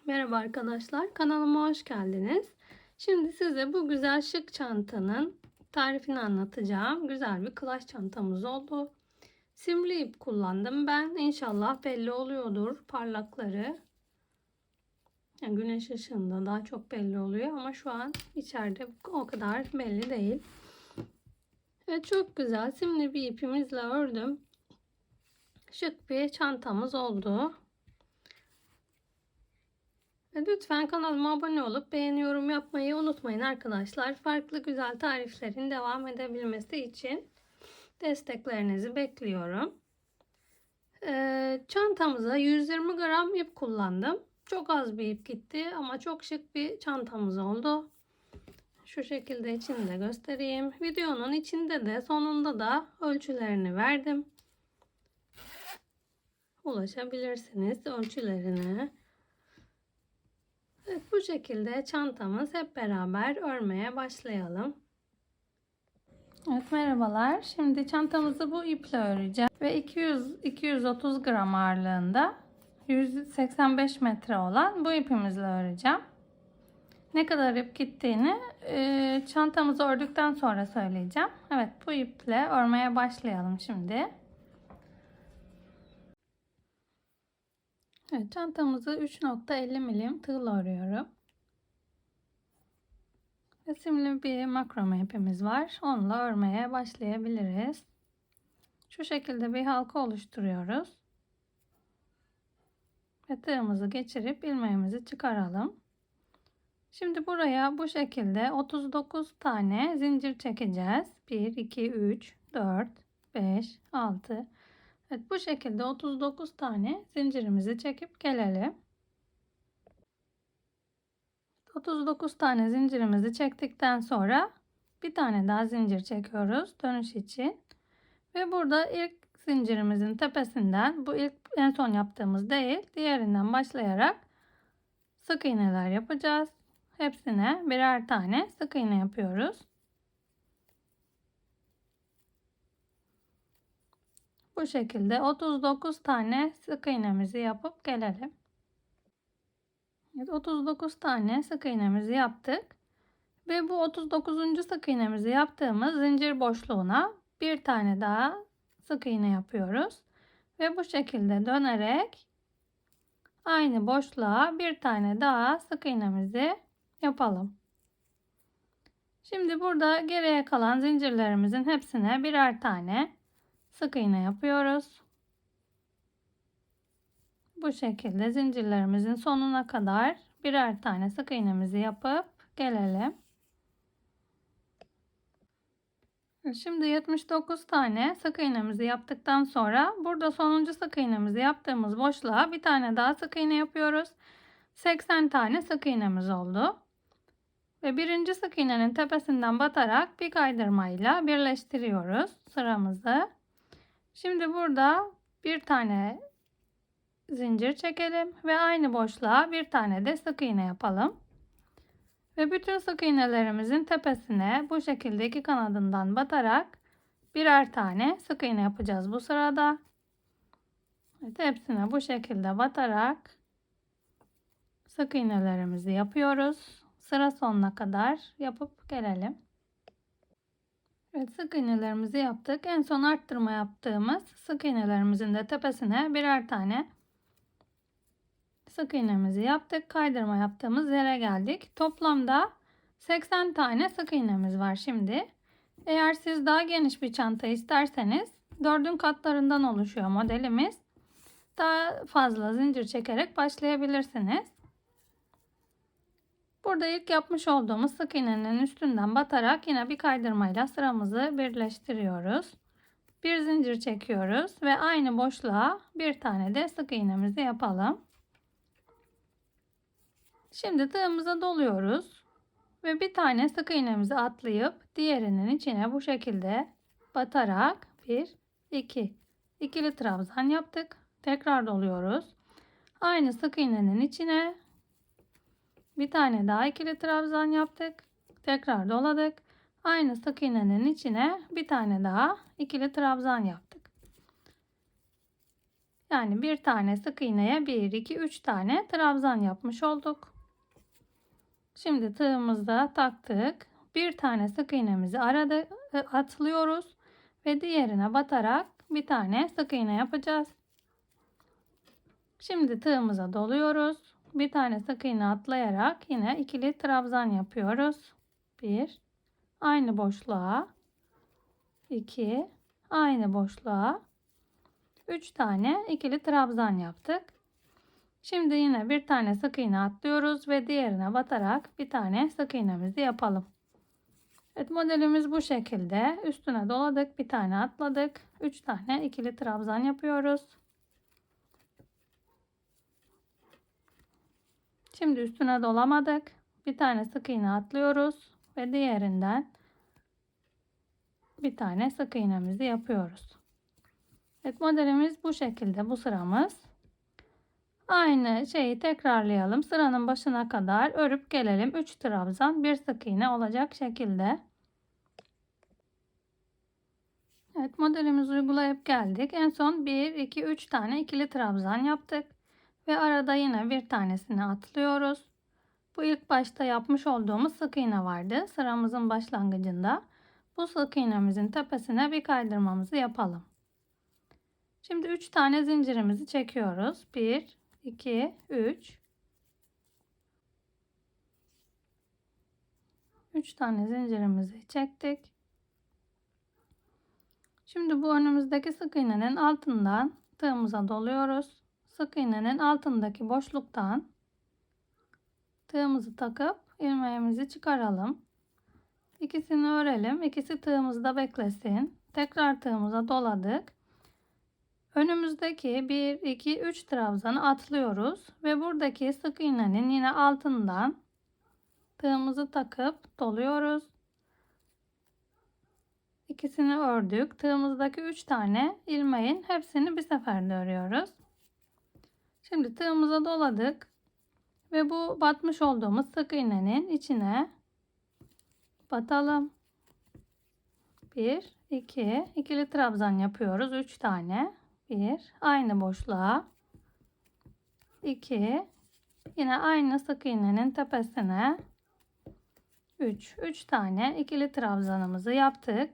Merhaba arkadaşlar, kanalıma hoş geldiniz. Şimdi size bu güzel şık çantanın tarifini anlatacağım. Güzel bir klaş çantamız oldu. Simli ip kullandım ben. İnşallah belli oluyordur parlakları. Yani güneş ışığında daha çok belli oluyor ama şu an içeride o kadar belli değil. Evet, çok güzel simli bir ipimizle ördüm. Şık bir çantamız oldu. Lütfen kanalıma abone olup beğeni yorum yapmayı unutmayın arkadaşlar. Farklı güzel tariflerin devam edebilmesi için desteklerinizi bekliyorum. Çantamıza 120 gram ip kullandım. Çok az bir ip gitti ama çok şık bir çantamız oldu. Şu şekilde içini de göstereyim. Videonun içinde de sonunda da ölçülerini verdim. Ulaşabilirsiniz ölçülerine. Evet, bu şekilde çantamız hep beraber örmeye başlayalım. Evet, merhabalar. Şimdi çantamızı bu iple öreceğim ve 200-230 gram ağırlığında 185 metre olan bu ipimizle öreceğim. Ne kadar ip gittiğini çantamızı ördükten sonra söyleyeceğim. Evet, bu iple örmeye başlayalım şimdi. Evet, çantamızı 3.50 milim tığla örüyorum. Resimli bir makrome ipimiz var. Onunla örmeye başlayabiliriz. Şu şekilde bir halka oluşturuyoruz. Ve tığımızı geçirip ilmeğimizi çıkaralım. Şimdi buraya bu şekilde 39 tane zincir çekeceğiz. 1, 2, 3, 4, 5, 6. Evet, bu şekilde 39 tane zincirimizi çekip gelelim. 39 tane zincirimizi çektikten sonra bir tane daha zincir çekiyoruz dönüş için. Ve burada ilk zincirimizin tepesinden, bu ilk en son yaptığımız değil, diğerinden başlayarak sık iğneler yapacağız. Hepsine birer tane sık iğne yapıyoruz. Bu şekilde 39 tane sık iğnemizi yapıp gelelim. Evet, 39 tane sık iğnemizi yaptık. Ve bu 39. sık iğnemizi yaptığımız zincir boşluğuna bir tane daha sık iğne yapıyoruz. Ve bu şekilde dönerek aynı boşluğa bir tane daha sık iğnemizi yapalım. Şimdi burada geriye kalan zincirlerimizin hepsine birer tane sık iğne yapıyoruz. Bu şekilde zincirlerimizin sonuna kadar birer tane sık iğnemizi yapıp gelelim. Şimdi 79 tane sık iğnemizi yaptıktan sonra burada sonuncu sık iğnemizi yaptığımız boşluğa bir tane daha sık iğne yapıyoruz. 80 tane sık iğnemiz oldu. Ve birinci sık iğnenin tepesinden batarak bir kaydırmayla birleştiriyoruz sıramızı. Şimdi burada bir tane zincir çekelim ve aynı boşluğa bir tane de sık iğne yapalım. Ve bütün sık iğnelerimizin tepesine bu şekilde iki kanadından batarak birer tane sık iğne yapacağız bu sırada. Evet, hepsine bu şekilde batarak sık iğnelerimizi yapıyoruz. Sıra sonuna kadar yapıp gelelim. Evet, sık iğnelerimizi yaptık. En son arttırma yaptığımız sık iğnelerimizin de tepesine birer tane sık iğnemizi yaptık. Kaydırma yaptığımız yere geldik. Toplamda 80 tane sık iğnemiz var şimdi. Eğer siz daha geniş bir çanta isterseniz 4'ün katlarından oluşuyor modelimiz. Daha fazla zincir çekerek başlayabilirsiniz. Burada ilk yapmış olduğumuz sık iğnenin üstünden batarak yine bir kaydırmayla sıramızı birleştiriyoruz. Bir zincir çekiyoruz ve aynı boşluğa bir tane de sık iğnemizi yapalım. Şimdi tığımıza doluyoruz ve bir tane sık iğnemizi atlayıp diğerinin içine bu şekilde batarak 1 2 ikili trabzan yaptık. Tekrar doluyoruz. Aynı sık iğnenin içine bir tane daha ikili trabzan yaptık. Tekrar doladık. Aynı sık iğnenin içine bir tane daha ikili trabzan yaptık. Yani bir tane sık iğneye 1, 2, 3 tane trabzan yapmış olduk. Şimdi tığımızda taktık. Bir tane sık iğnemizi arada atlıyoruz ve diğerine batarak bir tane sık iğne yapacağız. Şimdi tığımıza doluyoruz. Bir tane sık iğne atlayarak yine ikili trabzan yapıyoruz. 1, aynı boşluğa, 2, aynı boşluğa, 3 tane ikili trabzan yaptık. Şimdi yine bir tane sık iğne atlıyoruz ve diğerine batarak bir tane sık iğnemizi yapalım. Evet, modelimiz bu şekilde. Üstüne doladık, bir tane atladık, 3 tane ikili trabzan yapıyoruz. Şimdi üstüne dolamadık, bir tane sık iğne atlıyoruz ve diğerinden bir tane sık iğnemizi yapıyoruz. Evet, modelimiz bu şekilde, bu sıramız. Aynı şeyi tekrarlayalım. Sıranın başına kadar örüp gelelim. 3 trabzan, 1 sık iğne olacak şekilde. Evet, modelimizi uygulayıp geldik. En son 1, 2, 3 tane ikili trabzan yaptık. Ve arada yine bir tanesini atlıyoruz. Bu ilk başta yapmış olduğumuz sık iğne vardı. Sıramızın başlangıcında. Bu sık iğnemizin tepesine bir kaydırmamızı yapalım. Şimdi 3 tane zincirimizi çekiyoruz. 1, 2, 3. 3 tane zincirimizi çektik. Şimdi bu önümüzdeki sık iğnenin altından tığımıza doluyoruz. Sık iğnenin altındaki boşluktan tığımızı takıp ilmeğimizi çıkaralım. İkisini örelim. İkisi tığımızda beklesin. Tekrar tığımıza doladık. Önümüzdeki 1, 2, 3 trabzanı atlıyoruz ve buradaki sık iğnenin yine altından tığımızı takıp doluyoruz. İkisini ördük. Tığımızdaki 3 tane ilmeğin hepsini bir seferde örüyoruz. Şimdi tığımıza doladık ve bu batmış olduğumuz sık iğnenin içine batalım. 1, 2, ikili trabzan yapıyoruz. 3 tane. 1, aynı boşluğa. 2, yine aynı sık iğnenin tepesine. 3 tane ikili trabzanımızı yaptık.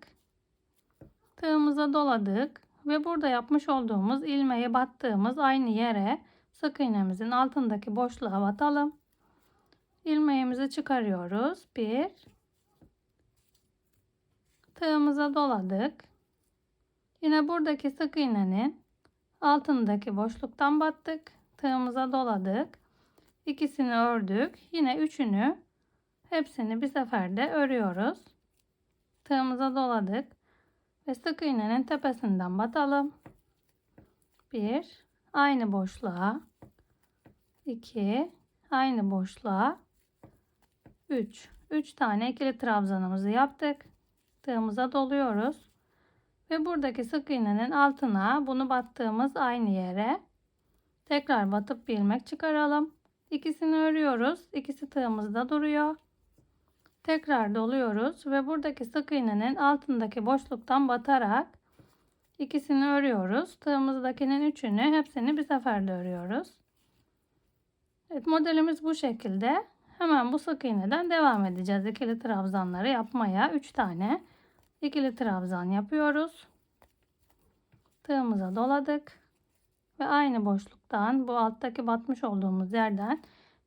Tığımıza doladık ve burada yapmış olduğumuz ilmeği battığımız aynı yere sık iğnemizin altındaki boşluğa batalım. İlmeğimizi çıkarıyoruz. 1, tığımıza doladık. Yine buradaki sık iğnenin altındaki boşluktan battık. Tığımıza doladık. İkisini ördük. Yine üçünü, hepsini bir seferde örüyoruz. Tığımıza doladık ve sık iğnenin tepesinden batalım. 1, aynı boşluğa. 2, aynı boşluğa. 3 tane ikili trabzanımızı yaptık. Tığımıza doluyoruz ve buradaki sık iğnenin altına bunu battığımız aynı yere tekrar batıp bir ilmek çıkaralım. İkisini örüyoruz. İkisi tığımızda duruyor. Tekrar doluyoruz ve buradaki sık iğnenin altındaki boşluktan batarak ikisini örüyoruz. Tığımızdakinin üçünü, hepsini bir seferde örüyoruz. Evet, modelimiz bu şekilde. Hemen bu sık iğneden devam edeceğiz. İkili trabzanları yapmaya. 3 tane ikili trabzan yapıyoruz. Tığımıza doladık ve aynı boşluktan, bu alttaki batmış olduğumuz yerden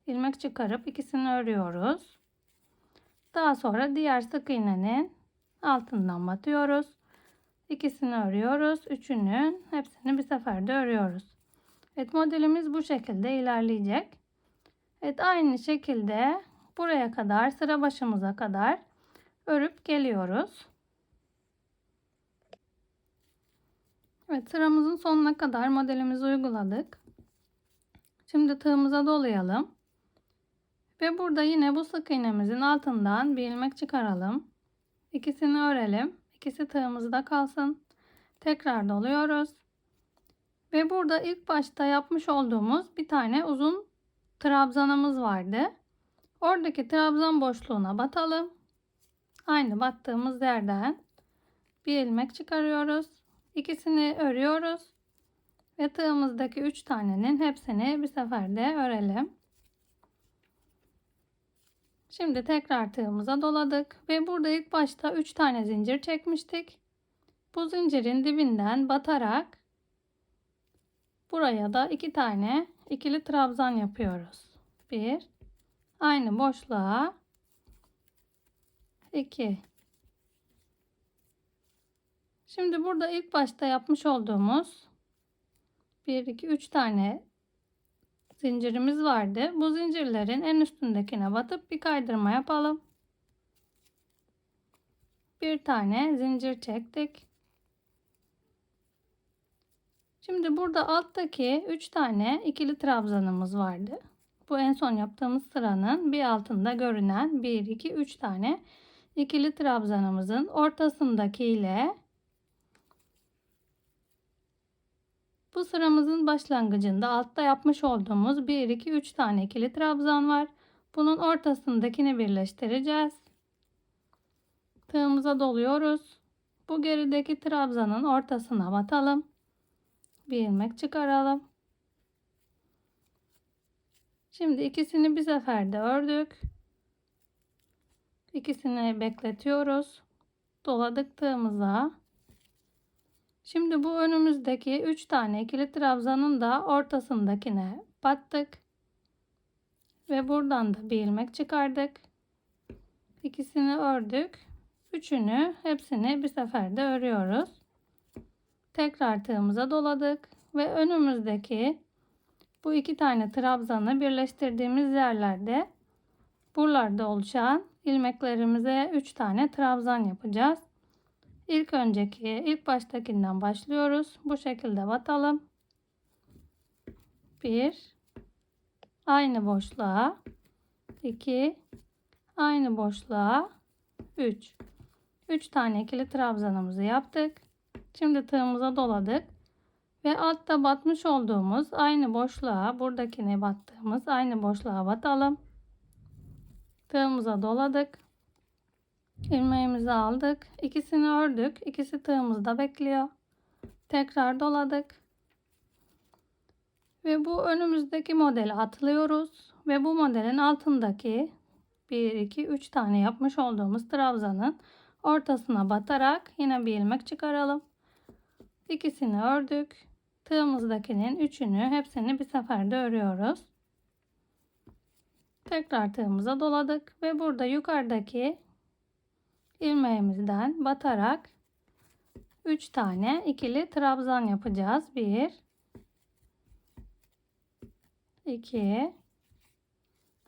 ilmek çıkarıp ikisini örüyoruz. Daha sonra diğer sık iğnenin altından batıyoruz. İkisini örüyoruz. Üçünün hepsini bir seferde örüyoruz. Evet, modelimiz bu şekilde ilerleyecek. Evet, aynı şekilde buraya kadar, sıra başımıza kadar örüp geliyoruz. Evet, sıramızın sonuna kadar modelimizi uyguladık. Şimdi tığımıza dolayalım. Ve burada yine bu sık iğnemizin altından bir ilmek çıkaralım. İkisini örelim. İkisi tığımızda kalsın. Tekrar doluyoruz. Ve burada ilk başta yapmış olduğumuz bir tane uzun trabzanımız vardı. Oradaki trabzan boşluğuna batalım. Aynı battığımız yerden bir ilmek çıkarıyoruz. İkisini örüyoruz. Ve tığımızdaki 3 tanenin hepsini bir seferde örelim. Şimdi tekrar tığımıza doladık ve burada ilk başta 3 tane zincir çekmiştik. Bu zincirin dibinden batarak buraya da 2 tane ikili trabzan yapıyoruz. 1, aynı boşluğa 2. Şimdi burada ilk başta yapmış olduğumuz 1, 2, 3 tane zincirimiz vardı. Bu zincirlerin en üstündekine batıp bir kaydırma yapalım. Bir tane zincir çektik. Şimdi burada alttaki 3 tane ikili trabzanımız vardı. Bu en son yaptığımız sıranın bir altında görünen 1, 2, 3 tane ikili trabzanımızın ortasındaki ile bu sıramızın başlangıcında altta yapmış olduğumuz 1, 2, 3 tane ikili trabzan var. Bunun ortasındakini birleştireceğiz. Tığımıza doluyoruz. Bu gerideki trabzanın ortasına batalım. Bir ilmek çıkaralım. Şimdi ikisini bir seferde ördük. İkisini bekletiyoruz. Doladık tığımıza. Şimdi bu önümüzdeki 3 tane ikili trabzanın da ortasındakine battık. Ve buradan da bir ilmek çıkardık. İkisini ördük. Üçünü hepsini bir seferde örüyoruz. Tekrar tığımıza doladık ve önümüzdeki bu 2 tane trabzanı birleştirdiğimiz yerlerde buralarda oluşan ilmeklerimize 3 tane trabzan yapacağız. İlk baştakinden başlıyoruz. Bu şekilde batalım. 1, aynı boşluğa 2, aynı boşluğa 3. 3 tane ikili trabzanımızı yaptık. Şimdi tığımıza doladık ve altta batmış olduğumuz aynı boşluğa, buradakine battığımız aynı boşluğa batalım. Tığımıza doladık. İlmeğimizi aldık. İkisini ördük. İkisi tığımızda bekliyor. Tekrar doladık. Ve bu önümüzdeki modeli atlıyoruz ve bu modelin altındaki 1, 2, 3 tane yapmış olduğumuz trabzanın ortasına batarak yine bir ilmek çıkaralım. İkisini ördük. Tığımızdakinin üçünü hepsini bir seferde örüyoruz. Tekrar tığımıza doladık ve burada yukarıdaki ilmeğimizden batarak 3 tane ikili trabzan yapacağız. 1, 2,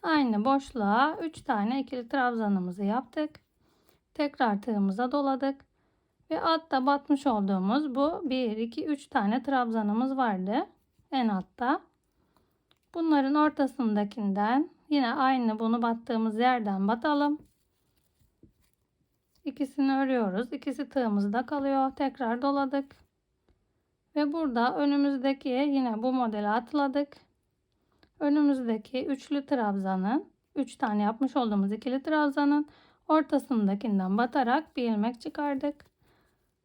aynı boşluğa 3 tane ikili trabzanımızı yaptık. Tekrar tığımıza doladık ve altta batmış olduğumuz bu 1, 2, 3 tane trabzanımız vardı en altta. Bunların ortasındakinden yine aynı bunu battığımız yerden batalım. İkisini örüyoruz. İkisi tığımızda kalıyor. Tekrar doladık. Ve burada önümüzdeki yine bu modeli atladık. Önümüzdeki üçlü trabzanın 3 tane yapmış olduğumuz ikili trabzanın ortasındakinden batarak bir ilmek çıkardık.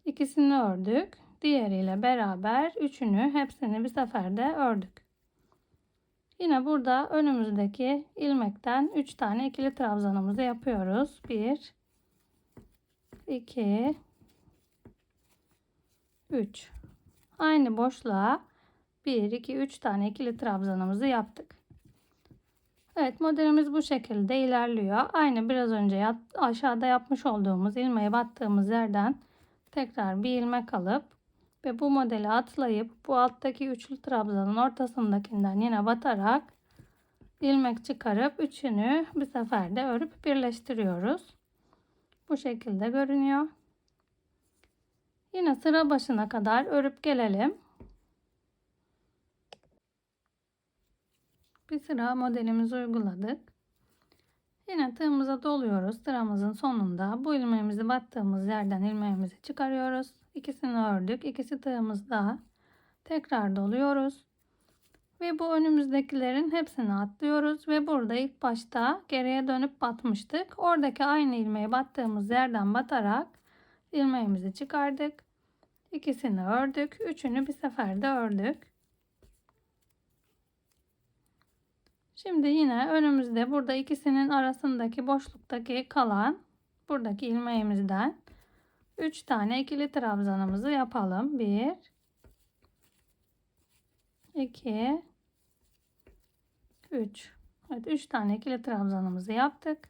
İkisini ördük. Diğeriyle beraber üçünü hepsini bir seferde ördük. Yine burada önümüzdeki ilmekten 3 tane ikili trabzanımızı yapıyoruz. 1, 2, 3. Aynı boşluğa 1, 2, 3 tane ikili trabzanımızı yaptık. Evet, modelimiz bu şekilde ilerliyor. Aynı biraz önce aşağıda yapmış olduğumuz ilmeğe battığımız yerden tekrar bir ilmek alıp ve bu modeli atlayıp bu alttaki üçlü trabzanın ortasındakinden yine batarak ilmek çıkarıp üçünü bir seferde örüp birleştiriyoruz. Bu şekilde görünüyor. Yine sıra başına kadar örüp gelelim. Bir sıra modelimizi uyguladık. Yine tığımıza doluyoruz. Sıramızın sonunda bu ilmeğimizi battığımız yerden ilmeğimizi çıkarıyoruz. İkisini ördük. İkisi tığımızda. Tekrar doluyoruz. Ve bu önümüzdekilerin hepsini atlıyoruz. Ve burada ilk başta geriye dönüp batmıştık. Oradaki aynı ilmeği battığımız yerden batarak ilmeğimizi çıkardık. İkisini ördük. Üçünü bir seferde ördük. Şimdi yine önümüzde burada ikisinin arasındaki boşluktaki kalan buradaki ilmeğimizden 3 tane ikili trabzanımızı yapalım. 1 2 3. Evet, 3 tane ikili trabzanımızı yaptık.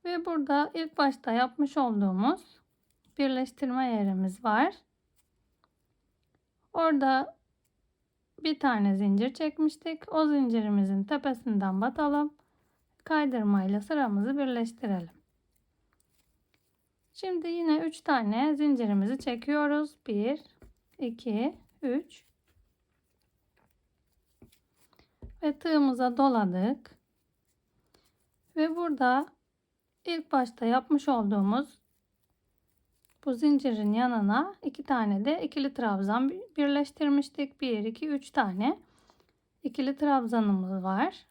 Ve burada ilk başta yapmış olduğumuz birleştirme yerimiz var. Orada bir tane zincir çekmiştik. O zincirimizin tepesinden batalım. Kaydırmayla sıramızı birleştirelim. Şimdi yine 3 tane zincirimizi çekiyoruz. 1 2 3 ve tığımıza doladık. Ve burada ilk başta yapmış olduğumuz bu zincirin yanına 2 tane de ikili trabzan birleştirmiştik. 1 2 3 tane ikili trabzanımız var.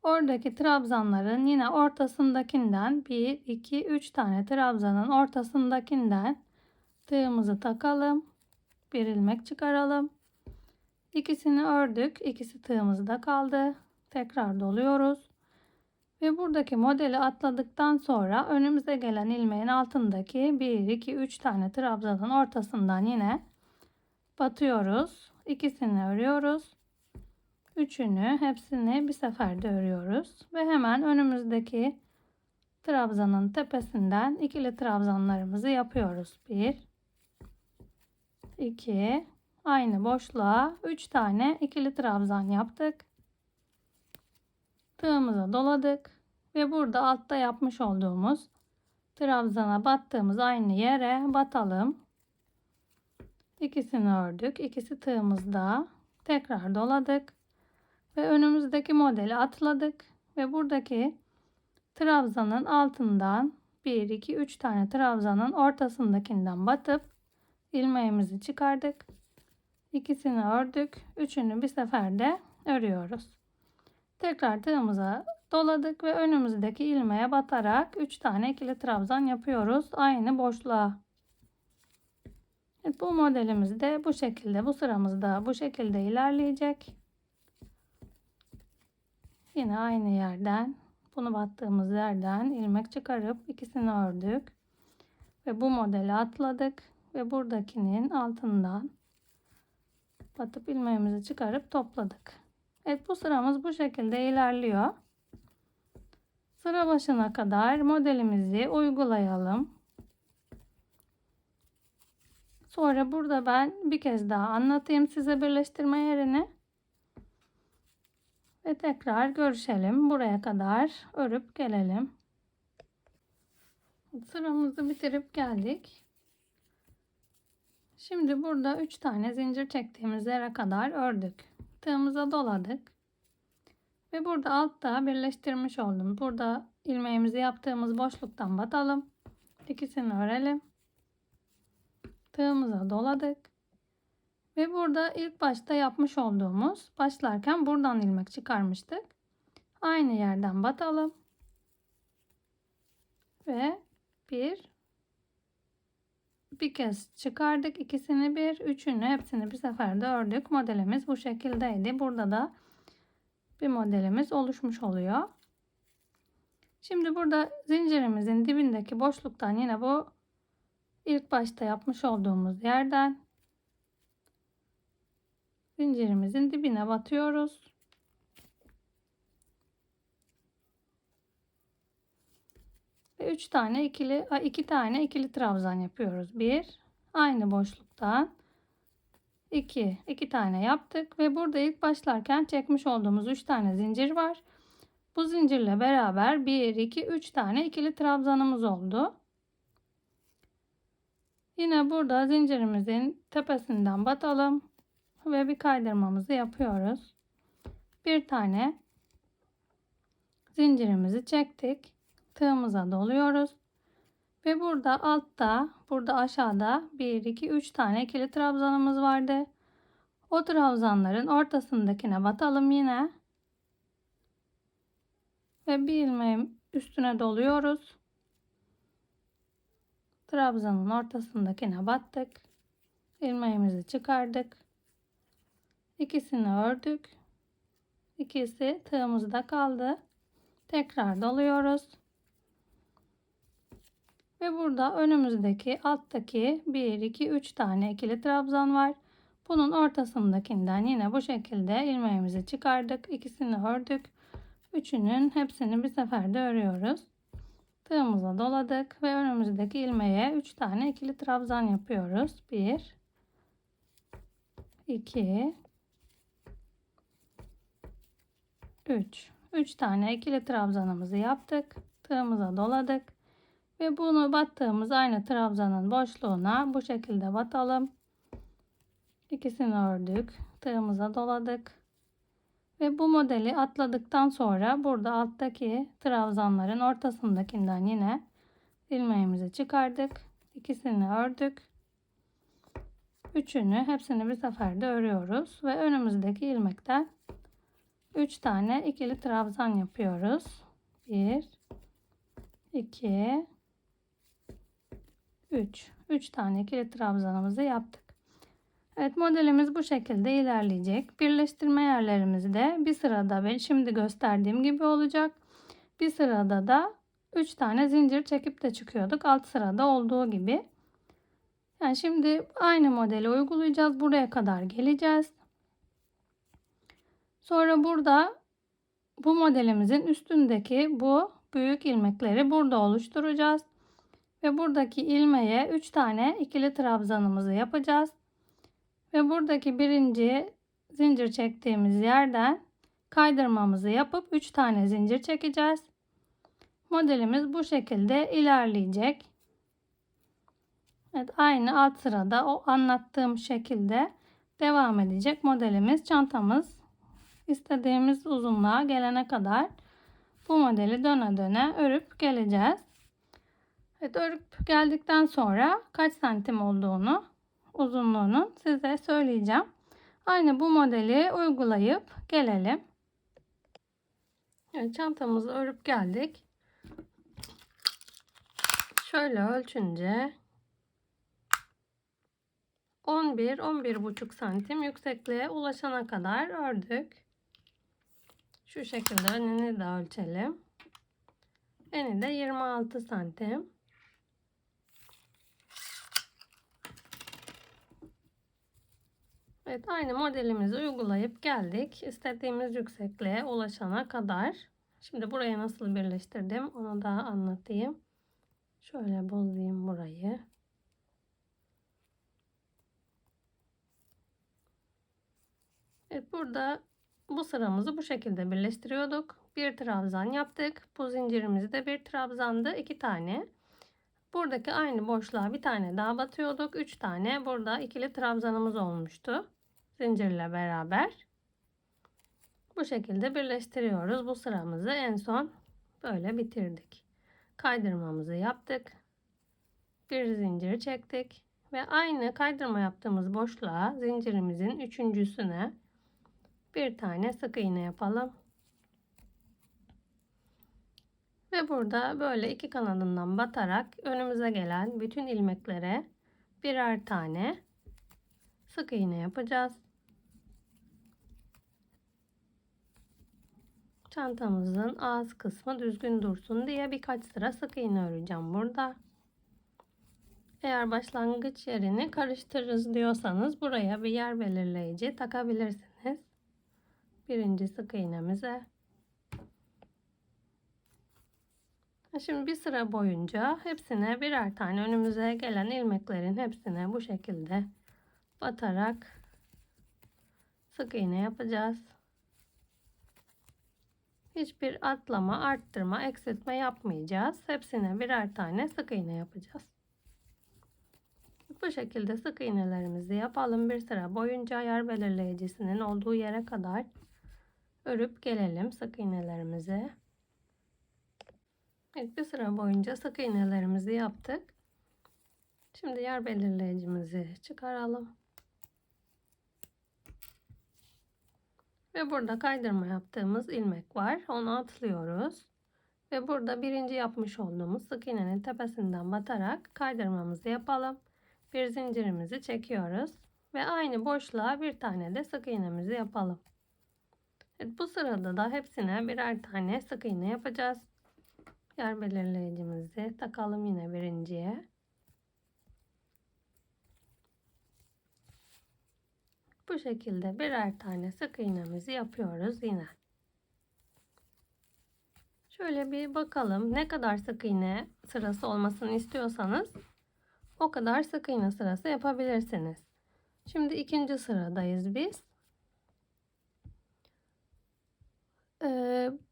Oradaki trabzanların yine ortasındakinden 1 2 3 tane trabzanın ortasındakinden tığımızı takalım. Bir ilmek çıkaralım. İkisini ördük. İkisi tığımızda kaldı. Tekrar doluyoruz. Ve buradaki modeli atladıktan sonra önümüze gelen ilmeğin altındaki 1 2 3 tane trabzanın ortasından yine batıyoruz. İkisini örüyoruz. Üçünü, hepsini bir seferde örüyoruz ve hemen önümüzdeki trabzanın tepesinden ikili trabzanlarımızı yapıyoruz. 1 2 aynı boşluğa 3 tane ikili trabzan yaptık. Tığımıza doladık ve burada altta yapmış olduğumuz trabzana battığımız aynı yere batalım. İkisini ördük. İkisi tığımızda. Tekrar doladık ve önümüzdeki modeli atladık ve buradaki trabzanın altından 1 2 3 tane trabzanın ortasındakinden batıp ilmeğimizi çıkardık. İkisini ördük. Üçünü bir seferde örüyoruz. Tekrar tığımıza doladık ve önümüzdeki ilmeğe batarak 3 tane ikili trabzan yapıyoruz aynı boşluğa. Evet, bu modelimiz de bu şekilde, bu sıramız da bu şekilde ilerleyecek. Yine aynı yerden, bunu battığımız yerden ilmek çıkarıp ikisini ördük ve bu modeli atladık ve buradakinin altından batıp ilmeğimizi çıkarıp topladık. Evet, bu sıramız bu şekilde ilerliyor. Sıra başına kadar modelimizi uygulayalım. Sonra burada ben bir kez daha anlatayım size birleştirme yerini. Ve tekrar görüşelim. Buraya kadar örüp gelelim. Sıramızı bitirip geldik. Şimdi burada 3 tane zincir çektiğimiz yere kadar ördük. Tığımıza doladık. Ve burada altta birleştirmiş oldum. Burada ilmeğimizi yaptığımız boşluktan batalım. İkisini örelim. Tığımıza doladık. Ve burada ilk başta yapmış olduğumuz, başlarken buradan ilmek çıkarmıştık. Aynı yerden batalım. Ve bir kez çıkardık. İkisini bir, üçünü, hepsini bir seferde ördük. Modelimiz bu şekildeydi. Burada da bir modelimiz oluşmuş oluyor. Şimdi burada zincirimizin dibindeki boşluktan yine bu ilk başta yapmış olduğumuz yerden zincirimizin dibine batıyoruz. Ve 2 tane ikili trabzan yapıyoruz. Bir, aynı boşluktan 2 tane yaptık ve burada ilk başlarken çekmiş olduğumuz 3 tane zincir var. Bu zincirle beraber 1 2 3 tane ikili trabzanımız oldu. Yine burada zincirimizin tepesinden batalım ve bir kaydırmamızı yapıyoruz. Bir tane zincirimizi çektik. Tığımıza doluyoruz. Ve burada altta, burada aşağıda 1 2 3 tane ikili trabzanımız vardı. O trabzanların ortasındakine batalım yine. Ve bir ilmeğin üstüne doluyoruz. Trabzanın ortasındakine battık. İlmeğimizi çıkardık. İkisini ördük. İkisi tığımızda kaldı. Tekrar doluyoruz. Ve burada önümüzdeki alttaki 1, 2, 3 tane ikili trabzan var. Bunun ortasındakinden yine bu şekilde ilmeğimizi çıkardık. İkisini ördük. Üçünün hepsini bir seferde örüyoruz. Tığımıza doladık ve önümüzdeki ilmeğe 3 tane ikili trabzan yapıyoruz. 1, 2, 3. 3 tane ikili trabzanımızı yaptık. Tığımıza doladık. Ve bunu battığımız aynı trabzanın boşluğuna bu şekilde batalım. İkisini ördük. Tığımıza doladık. Ve bu modeli atladıktan sonra burada alttaki trabzanların ortasındakinden yine ilmeğimizi çıkardık. İkisini ördük. Üçünü hepsini bir seferde örüyoruz. Ve önümüzdeki ilmekten 3 tane ikili trabzan yapıyoruz. 1, 2, 3. 3 tane ikili trabzanımızı yaptık. Evet, modelimiz bu şekilde ilerleyecek. Birleştirme yerlerimiz de bir sırada ve şimdi gösterdiğim gibi olacak. Bir sırada da 3 tane zincir çekip de çıkıyorduk. Alt sırada olduğu gibi. Yani şimdi aynı modeli uygulayacağız. Buraya kadar geleceğiz. Sonra burada bu modelimizin üstündeki bu büyük ilmekleri burada oluşturacağız. Ve buradaki ilmeğe 3 tane ikili trabzanımızı yapacağız. Ve buradaki birinci zincir çektiğimiz yerden kaydırmamızı yapıp 3 tane zincir çekeceğiz. Modelimiz bu şekilde ilerleyecek. Evet, aynı alt sırada o anlattığım şekilde devam edecek modelimiz. Çantamız istediğimiz uzunluğa gelene kadar bu modeli döne döne örüp geleceğiz. Evet, örüp geldikten sonra kaç santim olduğunu, uzunluğunu size söyleyeceğim. Aynı bu modeli uygulayıp gelelim. Evet, çantamızı örüp geldik. Şöyle ölçünce 11-11,5 santim yüksekliğe ulaşana kadar ördük. Şu şekilde önünü de ölçelim. Eni de 26 santim. Evet, aynı modelimizi uygulayıp geldik. İstediğimiz yüksekliğe ulaşana kadar. Şimdi buraya nasıl birleştirdim onu da anlatayım. Şöyle bozayım burayı. Evet, burada bu sıramızı bu şekilde birleştiriyorduk. Bir trabzan yaptık. Bu zincirimizi de bir trabzandı. 2 tane. Buradaki aynı boşluğa bir tane daha batıyorduk. 3 tane burada ikili trabzanımız olmuştu. Zincirle beraber. Bu şekilde birleştiriyoruz. Bu sıramızı en son böyle bitirdik. Kaydırmamızı yaptık. Bir zincir çektik. Ve aynı kaydırma yaptığımız boşluğa zincirimizin üçüncüsüne bir tane sık iğne yapalım. Ve burada böyle iki kanadından batarak önümüze gelen bütün ilmeklere birer tane sık iğne yapacağız. Çantamızın ağız kısmı düzgün dursun diye birkaç sıra sık iğne öreceğim burada. Eğer başlangıç yerini karıştırırız diyorsanız buraya bir yer belirleyici takabilirsiniz. Birinci sık iğnemize. Şimdi bir sıra boyunca hepsine birer tane önümüze gelen ilmeklerin hepsine bu şekilde batarak sık iğne yapacağız. Hiçbir atlama, arttırma, eksiltme yapmayacağız. Hepsine birer tane sık iğne yapacağız. Bu şekilde sık iğnelerimizi yapalım. Bir sıra boyunca yer belirleyicisinin olduğu yere kadar örüp gelelim sık iğnelerimizi. Evet, bir sıra boyunca sık iğnelerimizi yaptık. Şimdi yer belirleyicimizi çıkaralım. Ve burada kaydırma yaptığımız ilmek var. Onu atlıyoruz. Ve burada birinci yapmış olduğumuz sık iğnenin tepesinden batarak kaydırmamızı yapalım. Bir zincirimizi çekiyoruz. Ve aynı boşluğa bir tane de sık iğnemizi yapalım. Evet, bu sırada da hepsine birer tane sık iğne yapacağız. Yer belirleyicimizi takalım yine birinciye. Bu şekilde birer tane sık iğnemizi yapıyoruz yine. Şöyle bir bakalım, ne kadar sık iğne sırası olmasını istiyorsanız o kadar sık iğne sırası yapabilirsiniz. Şimdi ikinci sıradayız biz.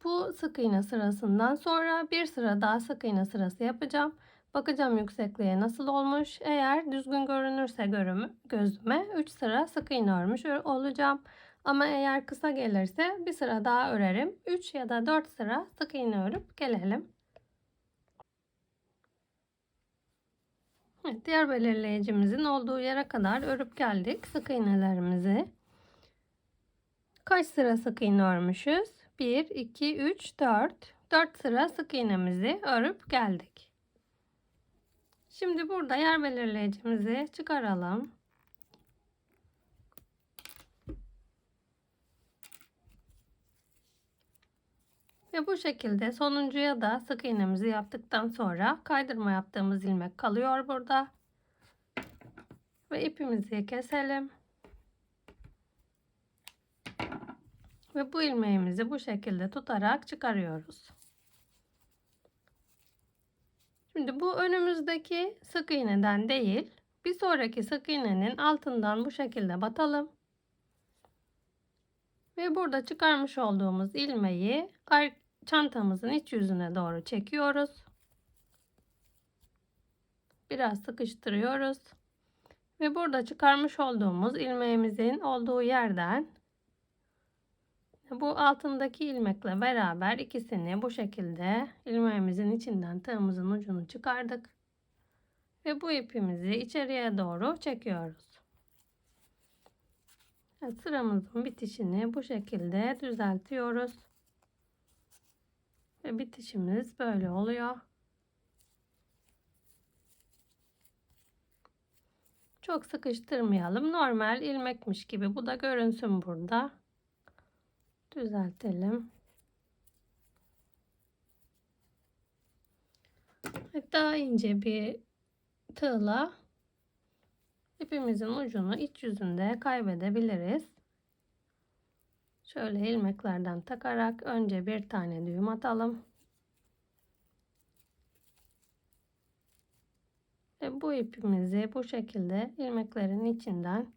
Bu sık iğne sırasından sonra bir sıra daha sık iğne sırası yapacağım. Bakacağım yüksekliğe nasıl olmuş. Eğer düzgün görünürse gözüme 3 sıra sık iğne örmüş olacağım. Ama eğer kısa gelirse bir sıra daha örerim. 3 ya da 4 sıra sık iğne örüp gelelim. Evet, diğer belirleyicimizin olduğu yere kadar örüp geldik sık iğnelerimizi. Kaç sıra sık iğne örmüşüz? 1, 2, 3, 4. 4 sıra sık iğnemizi örüp geldik. Şimdi burada yer belirleyicimizi çıkaralım. Ve bu şekilde sonuncuya da sık iğnemizi yaptıktan sonra kaydırma yaptığımız ilmek kalıyor burada. Ve ipimizi keselim. Ve bu ilmeğimizi bu şekilde tutarak çıkarıyoruz. Şimdi bu önümüzdeki sık iğneden değil, bir sonraki sık iğnenin altından bu şekilde batalım. Ve burada çıkarmış olduğumuz ilmeği çantamızın iç yüzüne doğru çekiyoruz. Biraz sıkıştırıyoruz. Ve burada çıkarmış olduğumuz ilmeğimizin olduğu yerden bu altındaki ilmekle beraber ikisini bu şekilde ilmeğimizin içinden tığımızın ucunu çıkardık. Ve bu ipimizi içeriye doğru çekiyoruz. Evet, sıramızın bitişini bu şekilde düzeltiyoruz. Ve bitişimiz böyle oluyor. Çok sıkıştırmayalım. Normal ilmekmiş gibi bu da görünsün burada. Düzeltelim. Daha ince bir tığla ipimizin ucunu iç yüzünde kaybedebiliriz. Şöyle ilmeklerden takarak önce bir tane düğüm atalım. Ve bu ipimizi bu şekilde ilmeklerin içinden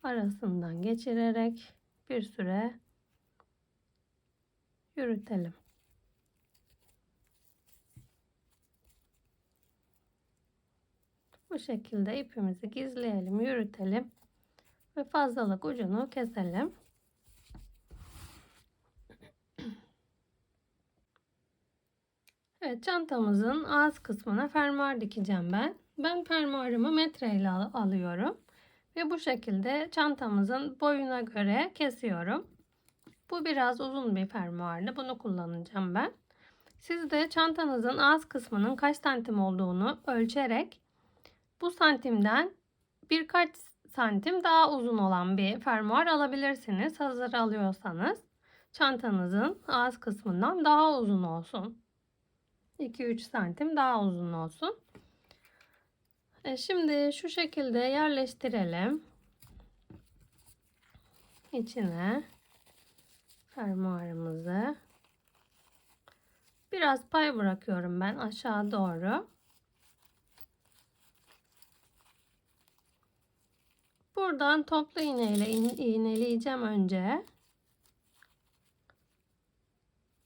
arasından geçirerek bir süre yürütelim. Bu şekilde ipimizi gizleyelim, yürütelim ve fazlalık ucunu keselim. Evet, çantamızın ağız kısmına fermuar dikeceğim ben. Ben fermuarımı metreyle alıyorum ve bu şekilde çantamızın boyuna göre kesiyorum. Bu biraz uzun bir fermuarlı. Bunu kullanacağım ben. Siz de çantanızın ağız kısmının kaç santim olduğunu ölçerek bu santimden birkaç santim daha uzun olan bir fermuar alabilirsiniz. Hazır alıyorsanız çantanızın ağız kısmından daha uzun olsun. 2-3 santim daha uzun olsun. Şimdi şu şekilde yerleştirelim. İçine fermuarımızı. Biraz pay bırakıyorum ben aşağı doğru. Buradan toplu iğne ile iğneleyeceğim önce.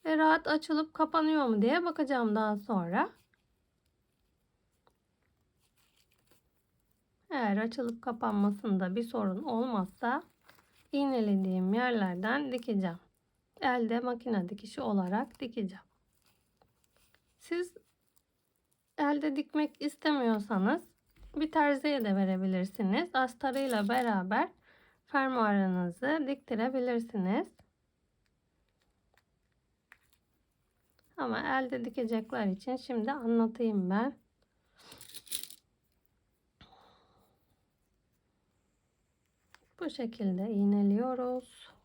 Ve rahat açılıp kapanıyor mu diye bakacağım daha sonra. Eğer açılıp kapanmasında bir sorun olmazsa iğnelediğim yerlerden dikeceğim. Elde makine dikişi olarak dikeceğim. Siz elde dikmek istemiyorsanız bir terziye de verebilirsiniz. Astarıyla beraber fermuarınızı diktirebilirsiniz. Ama elde dikecekler için şimdi anlatayım ben. Bu şekilde iğneliyoruz.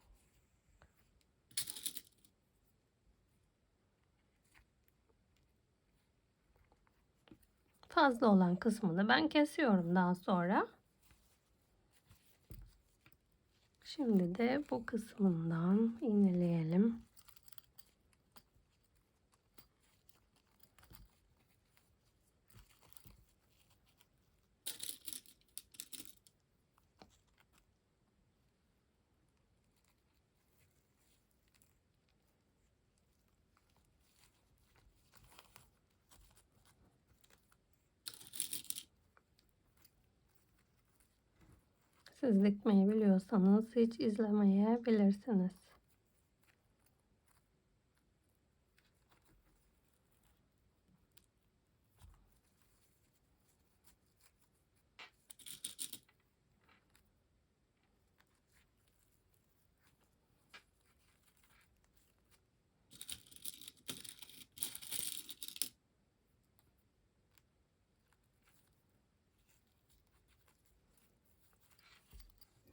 Fazla olan kısmını ben kesiyorum daha sonra. Şimdi de bu kısmından iğneleyelim. Siz dikmeyi biliyorsanız hiç izlemeyebilirsiniz.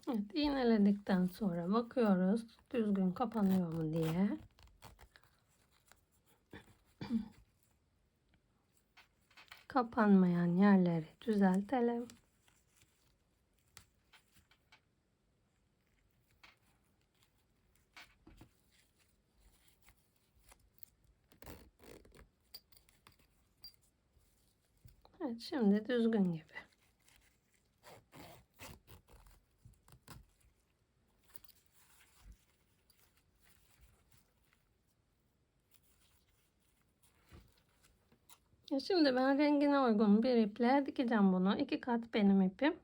Evet, iğneledikten sonra bakıyoruz düzgün kapanıyor mu diye. Kapanmayan yerleri düzeltelim. Evet, şimdi düzgün gibi. Şimdi ben rengine uygun bir iple dikeceğim bunu. 2 kat benim ipim.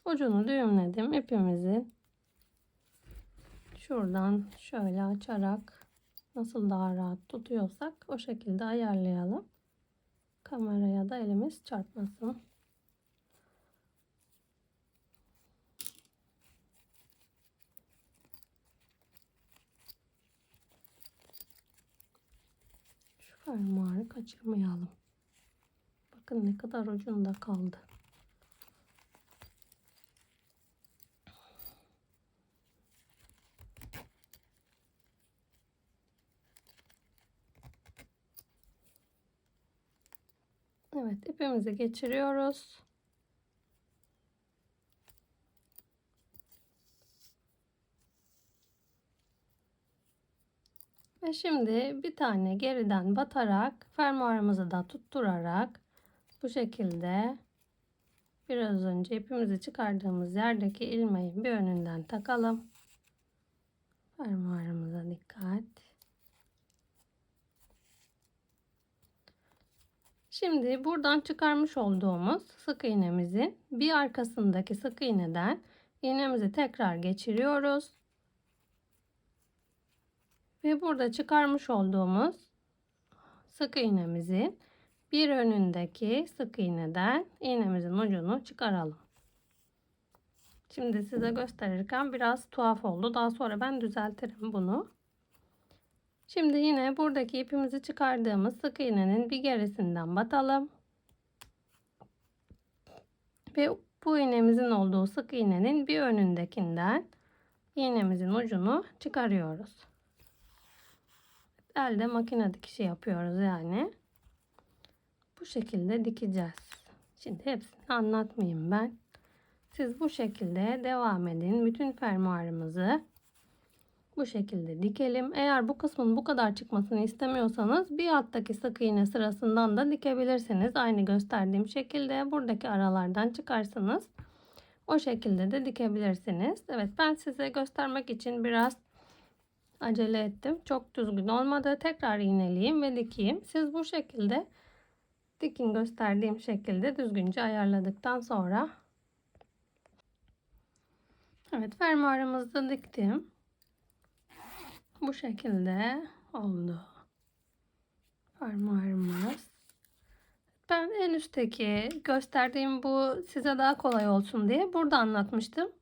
Ucunu düğümledim. İpimizi şuradan şöyle açarak nasıl daha rahat tutuyorsak o şekilde ayarlayalım. Kameraya da elimiz çarpmasın. Şu fermuarı kaçırmayalım. Bakın ne kadar ucunda kaldı. Evet, ipimizi geçiriyoruz. Ve şimdi bir tane geriden batarak fermuarımızı da tutturarak bu şekilde biraz önce ipimizi çıkardığımız yerdeki ilmeğin bir önünden takalım. Fermuarımıza dikkat. Şimdi buradan çıkarmış olduğumuz sık iğnemizin bir arkasındaki sık iğneden iğnemizi tekrar geçiriyoruz. Ve burada çıkarmış olduğumuz sık iğnemizin bir önündeki sık iğneden iğnemizin ucunu çıkaralım. Şimdi size gösterirken biraz tuhaf oldu. Daha sonra ben düzeltirim bunu. Şimdi yine buradaki ipimizi çıkardığımız sık iğnenin bir gerisinden batalım. Ve bu iğnemizin olduğu sık iğnenin bir önündekinden iğnemizin ucunu çıkarıyoruz. Elde makine dikişi yapıyoruz yani. Bu şekilde dikeceğiz. Şimdi hepsini anlatmayayım ben. Siz bu şekilde devam edin. Bütün fermuarımızı bu şekilde dikelim. Eğer bu kısmın bu kadar çıkmasını istemiyorsanız bir alttaki sık iğne sırasından da dikebilirsiniz. Aynı gösterdiğim şekilde buradaki aralardan çıkarsınız. O şekilde de dikebilirsiniz. Evet, ben size göstermek için biraz acele ettim. Çok düzgün olmadı. Tekrar iğneleyeyim ve dikeyim. Siz bu şekilde dikin, gösterdiğim şekilde düzgünce ayarladıktan sonra. Evet, fermuarımızı diktim. Bu şekilde oldu fermuarımız. Ben en üstteki gösterdiğim bu size daha kolay olsun diye burada anlatmıştım.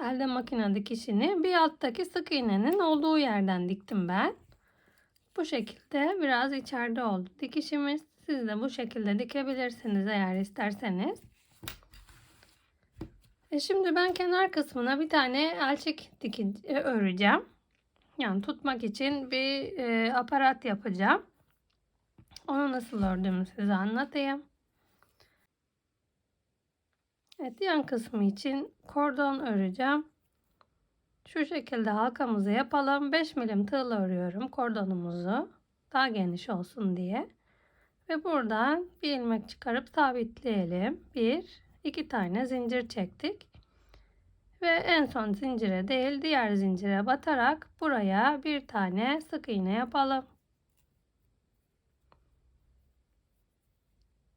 Elde makine dikişini bir alttaki sık iğnenin olduğu yerden diktim ben. Bu şekilde biraz içeride oldu dikişimiz. Siz de bu şekilde dikebilirsiniz eğer isterseniz. Şimdi ben kenar kısmına bir tane elçik öreceğim. Yani tutmak için bir aparat yapacağım. Onu nasıl ördüğümü size anlatayım. Evet, yan kısmı için kordon öreceğim. Şu şekilde halkamızı yapalım. 5 milim tığ örüyorum kordonumuzu. Daha geniş olsun diye. Ve buradan bir ilmek çıkarıp sabitleyelim. 2 tane zincir çektik. Ve en son zincire değil diğer zincire batarak buraya bir tane sık iğne yapalım.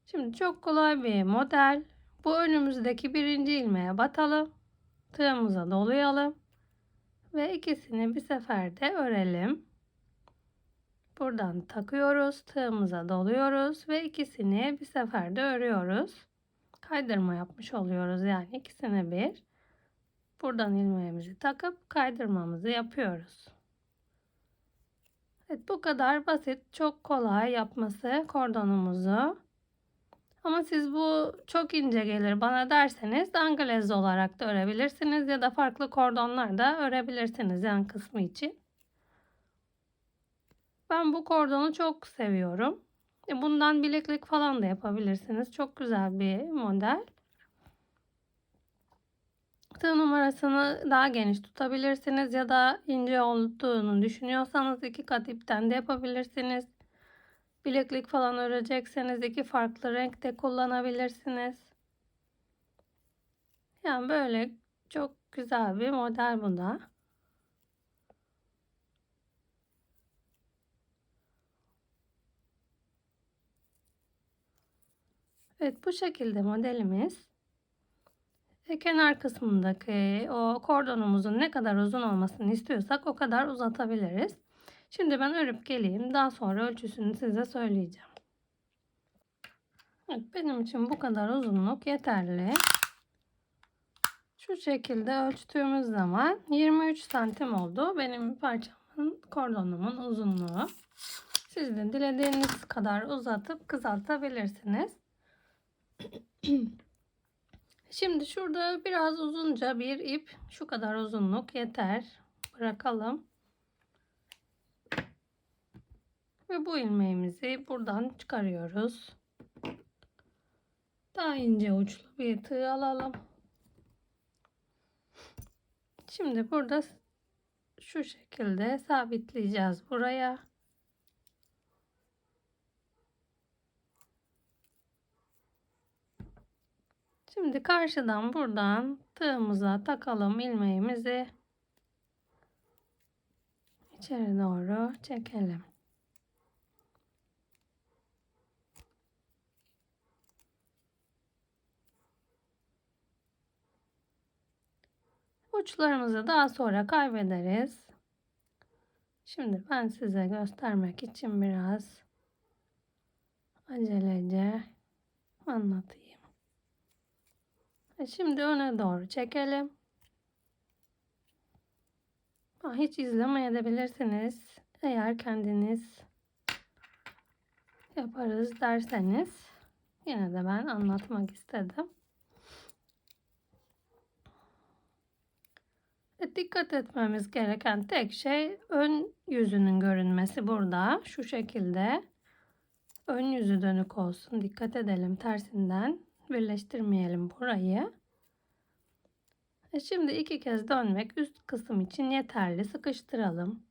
Şimdi çok kolay bir model. Bu önümüzdeki birinci ilmeğe batalım. Tığımıza dolayalım. Ve ikisini bir seferde örelim. Buradan takıyoruz. Tığımıza doluyoruz. Ve ikisini bir seferde örüyoruz. Kaydırma yapmış oluyoruz. Yani ikisine bir. Buradan ilmeğimizi takıp kaydırmamızı yapıyoruz. Evet, bu kadar basit, çok kolay yapması kordonumuzu. Ama siz bu çok ince gelir bana derseniz dangalez olarak da örebilirsiniz ya da farklı kordonlar da örebilirsiniz yan kısmı için. Ben bu kordonu çok seviyorum. Bundan bileklik falan da yapabilirsiniz. Çok güzel bir model. Tığ numarasını daha geniş tutabilirsiniz ya da ince olduğunu düşünüyorsanız 2 kat ipten de yapabilirsiniz. Bileklik falan örecekseniz 2 farklı renkte kullanabilirsiniz. Yani böyle çok güzel bir model bu da. Evet, bu şekilde modelimiz. Kenar kısmındaki o kordonumuzun ne kadar uzun olmasını istiyorsak o kadar uzatabiliriz. Şimdi ben örüp geleyim. Daha sonra ölçüsünü size söyleyeceğim. Evet, benim için bu kadar uzunluk yeterli. Şu şekilde ölçtüğümüz zaman 23 santim oldu. Benim parçamın, kordonumun uzunluğu. Siz de dilediğiniz kadar uzatıp kısaltabilirsiniz. Şimdi şurada biraz uzunca bir ip, şu kadar uzunluk yeter. Bırakalım. Ve bu ilmeğimizi buradan çıkarıyoruz. Daha ince uçlu bir tığ alalım. Şimdi burada şu şekilde sabitleyeceğiz buraya. Şimdi karşıdan buradan tığımıza takalım ilmeğimizi. İçeri doğru çekelim. Uçlarımızı daha sonra kaybederiz. Şimdi ben size göstermek için biraz acelece anlatayım. Şimdi öne doğru çekelim. Hiç izlemeyebilirsiniz. Eğer kendiniz yaparız derseniz yine de ben anlatmak istedim. Dikkat etmemiz gereken tek şey ön yüzünün görünmesi burada. Şu şekilde ön yüzü dönük olsun. Dikkat edelim tersinden birleştirmeyelim burayı. Şimdi 2 kez dönmek üst kısım için yeterli. Sıkıştıralım.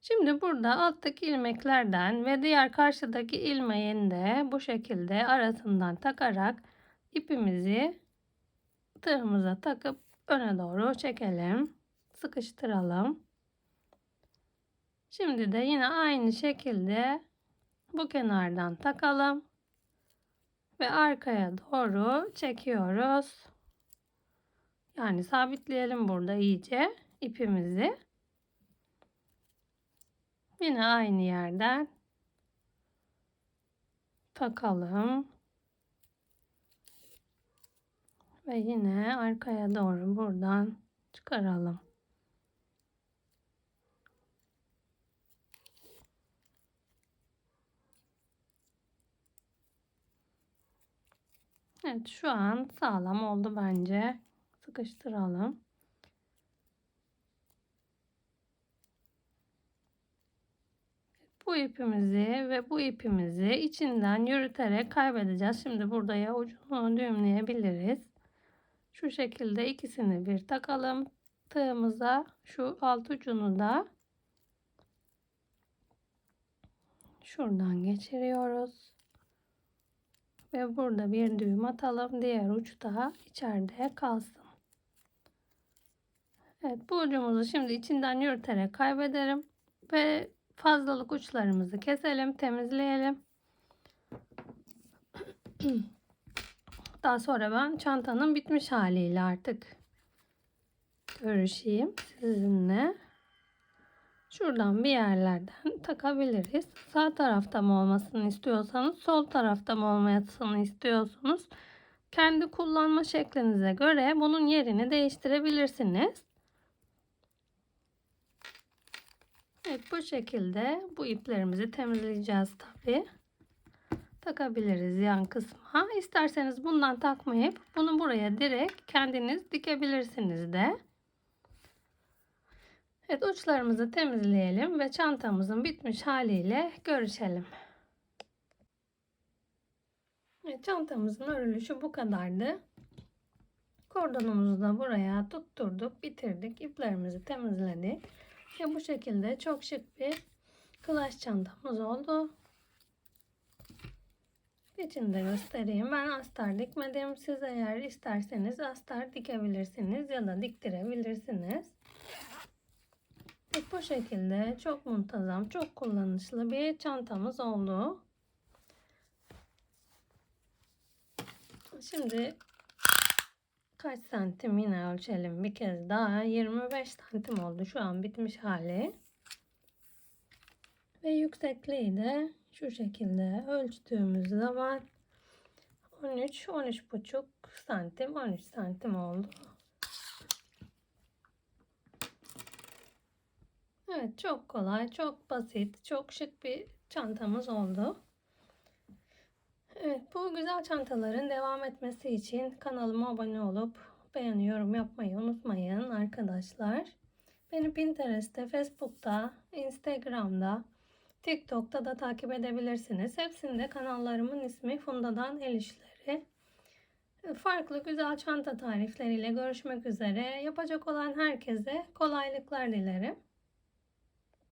Şimdi burada alttaki ilmeklerden ve diğer karşıdaki ilmeğin de bu şekilde arasından takarak ipimizi tığımıza takıp öne doğru çekelim. Sıkıştıralım. Şimdi de yine aynı şekilde bu kenardan takalım ve arkaya doğru çekiyoruz. Yani sabitleyelim burada iyice ipimizi. Yine aynı yerden takalım. Ve yine arkaya doğru buradan çıkaralım. Evet, şu an sağlam oldu bence. Sıkıştıralım. Bu ipimizi ve bu ipimizi içinden yürüterek kaybedeceğiz. Şimdi burada ya ucunu düğümleyebiliriz. Şu şekilde ikisini bir takalım. Tığımıza şu alt ucunu da şuradan geçiriyoruz. Ve burada bir düğüm atalım. Diğer uç da içeride kalsın. Evet, bu ucumuzu şimdi içinden yürüterek kaybederim. Ve fazlalık uçlarımızı keselim, temizleyelim. Daha sonra ben çantanın bitmiş haliyle artık görüşeyim sizinle. Şuradan bir yerlerden takabiliriz. Sağ tarafta mı olmasını istiyorsanız, sol tarafta mı olmasını istiyorsunuz, kendi kullanma şeklinize göre bunun yerini değiştirebilirsiniz. Evet, bu şekilde bu iplerimizi temizleyeceğiz tabi. Takabiliriz yan kısma. İsterseniz bundan takmayıp bunu buraya direkt kendiniz dikebilirsiniz de. Evet, uçlarımızı temizleyelim ve çantamızın bitmiş haliyle görüşelim. Evet, çantamızın örülüşü bu kadardı. Kordonumuzu da buraya tutturduk, bitirdik. İplerimizi temizledik. Ve bu şekilde çok şık bir kulaç çantamız oldu. İçini de göstereyim. Ben astar dikmedim. Siz eğer isterseniz astar dikebilirsiniz ya da diktirebilirsiniz. Bu şekilde çok muntazam, çok kullanışlı bir çantamız oldu. Şimdi kaç santim yine ölçelim bir kez daha. 25 santim oldu şu an bitmiş hali. Ve yüksekliği de şu şekilde ölçtüğümüz zaman 13-13,5 santim, 13 santim oldu. Evet, çok kolay, çok basit, çok şık bir çantamız oldu. Evet, bu güzel çantaların devam etmesi için kanalıma abone olup beğeni, yorum yapmayı unutmayın arkadaşlar. Beni Pinterest'te, Facebook'ta, Instagram'da, TikTok'ta da takip edebilirsiniz. Hepsinde kanallarımın ismi Funda'dan El İşleri. Farklı güzel çanta tarifleriyle görüşmek üzere. Yapacak olan herkese kolaylıklar dilerim.